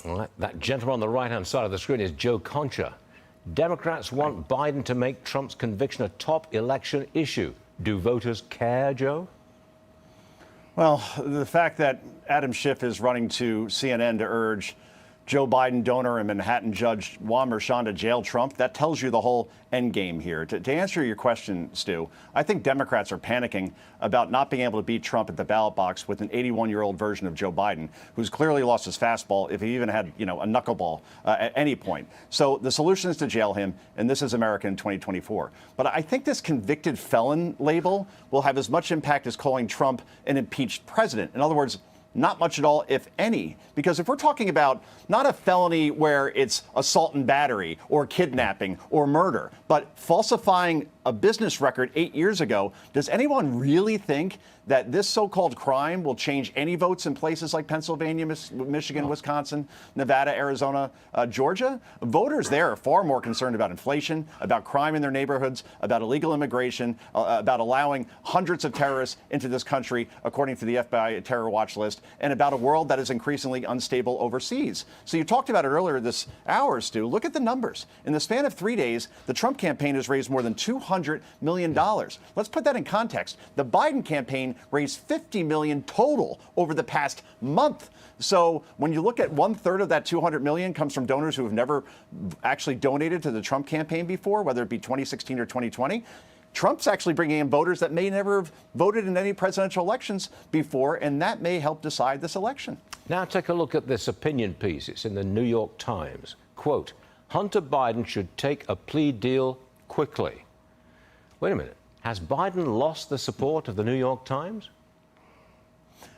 All right, that gentleman on the right-hand side of the screen is Joe Concha. Democrats want Biden to make Trump's conviction a top election issue. Do voters care, Joe? Well, the fact that Adam Schiff is running to CNN to urge Joe Biden donor and Manhattan judge Juan Merchan to jail Trump, that tells you the whole end game here. To answer your question, Stu, I think Democrats are panicking about not being able to beat Trump at the ballot box with an 81-year-old version of Joe Biden, who's clearly lost his fastball if he even had, a knuckleball at any point. So the solution is to jail him, and this is America in 2024. But I think this convicted felon label will have as much impact as calling Trump an impeached president. In other words, not much at all, if any, because if we're talking about not a felony where it's assault and battery or kidnapping or murder, but falsifying a business record 8 years ago, does anyone really think that this so-called crime will change any votes in places like Pennsylvania, Michigan, Wisconsin, Nevada, Arizona, Georgia? Voters there are far more concerned about inflation, about crime in their neighborhoods, about illegal immigration, about allowing hundreds of terrorists into this country, according to the FBI terror watch list, and about a world that is increasingly unstable overseas. So you talked about it earlier this hour, Stu. Look at the numbers. In the span of 3 days, the Trump campaign has raised more than $200 million. Let's put that in context. The Biden campaign raised $50 million total over the past month. So when you look at 1/3 of that $200 million comes from donors who have never actually donated to the Trump campaign before, whether it be 2016 or 2020. Trump's actually bringing in voters that may never have voted in any presidential elections before, and that may help decide this election. Now take a look at this opinion piece. It's in the New York Times. Quote, Hunter Biden should take a plea deal quickly. Wait a minute. Has Biden lost the support of the New York Times?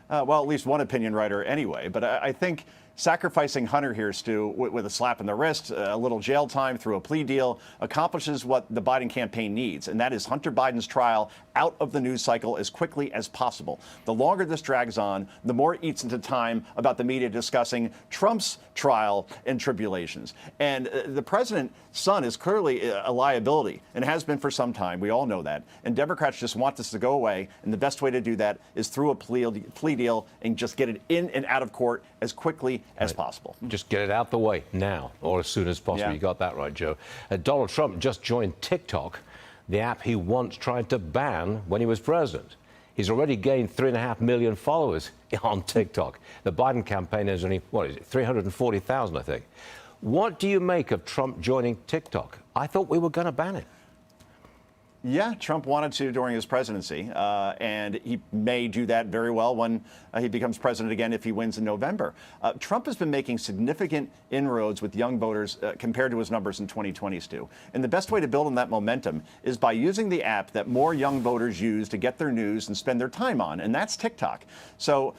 Well, at least one opinion writer anyway. But I think sacrificing Hunter here, Stu, with a slap in the wrist, a little jail time through a plea deal, accomplishes what the Biden campaign needs, and that is Hunter Biden's trial out of the news cycle as quickly as possible. The longer this drags on, the more it eats into time about the media discussing Trump's trial and tribulations. And the president's son is clearly a liability and has been for some time. We all know that. And Democrats just want this to go away. And the best way to do that is through a plea deal and just get it in and out of court as quickly as possible. Just get it out the way now, or as soon as possible. Yeah. You got that right, Joe. Donald Trump just joined TikTok, the app he once tried to ban when he was president. He's already gained 3.5 million followers on TikTok. The Biden campaign has only, 340,000, I think. What do you make of Trump joining TikTok? I thought we were going to ban it. Yeah, Trump wanted to during his presidency, and he may do that very well when he becomes president again if he wins in November. Trump has been making significant inroads with young voters compared to his numbers in 2020, Stu. And the best way to build on that momentum is by using the app that more young voters use to get their news and spend their time on, and that's TikTok. So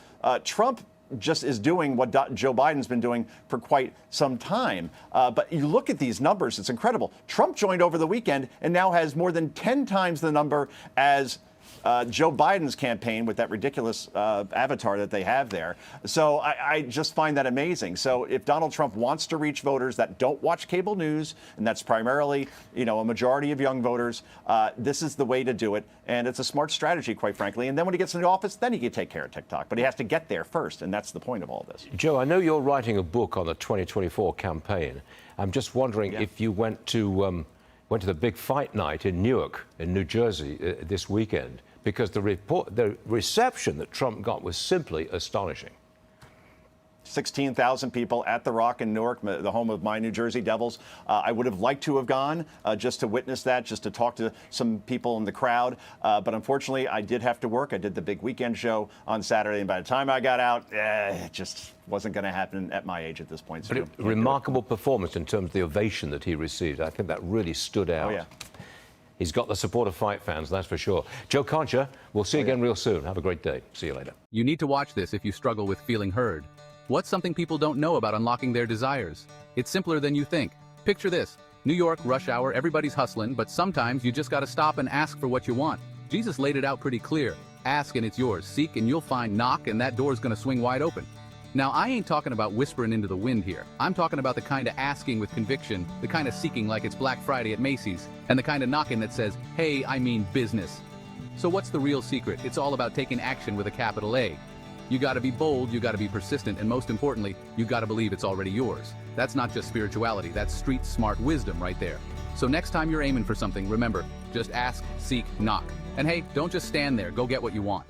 Trump just is doing what Joe Biden's been doing for quite some time. But you look at these numbers, it's incredible. Trump joined over the weekend and now has more than 10 times the number as Joe Biden's campaign with that ridiculous avatar that they have there. So I just find that amazing. So if Donald Trump wants to reach voters that don't watch cable news, and that's primarily, a majority of young voters, this is the way to do it. And it's a smart strategy, quite frankly. And then when he gets into office, then he can take care of TikTok. But he has to get there first, and that's the point of all this. Joe, I know you're writing a book on the 2024 campaign. I'm just wondering if you went to the big fight night in Newark, in New Jersey, this weekend, because the reception that Trump got was simply astonishing. 16,000 people at the Rock in Newark, the home of my New Jersey Devils. I would have liked to have gone just to witness that, just to talk to some people in the crowd. But unfortunately, I did have to work. I did the big weekend show on Saturday, and by the time I got out, it just wasn't going to happen at my age at this point. So remarkable performance in terms of the ovation that he received. I think that really stood out. Oh, yeah. He's got the support of fight fans, that's for sure. Joe Concha, we'll see you again real soon. Have a great day. See you later. You need to watch this if you struggle with feeling heard. What's something people don't know about unlocking their desires? It's simpler than you think. Picture this. New York, rush hour, everybody's hustling, but sometimes you just gotta stop and ask for what you want. Jesus laid it out pretty clear. Ask and it's yours. Seek and you'll find. Knock and that door's gonna swing wide open. Now, I ain't talking about whispering into the wind here. I'm talking about the kind of asking with conviction, the kind of seeking like it's Black Friday at Macy's, and the kind of knocking that says, hey, I mean business. So what's the real secret? It's all about taking action with a capital A. You gotta be bold, you gotta be persistent, and most importantly, you gotta believe it's already yours. That's not just spirituality, that's street smart wisdom right there. So next time you're aiming for something, remember, just ask, seek, knock. And hey, don't just stand there, go get what you want.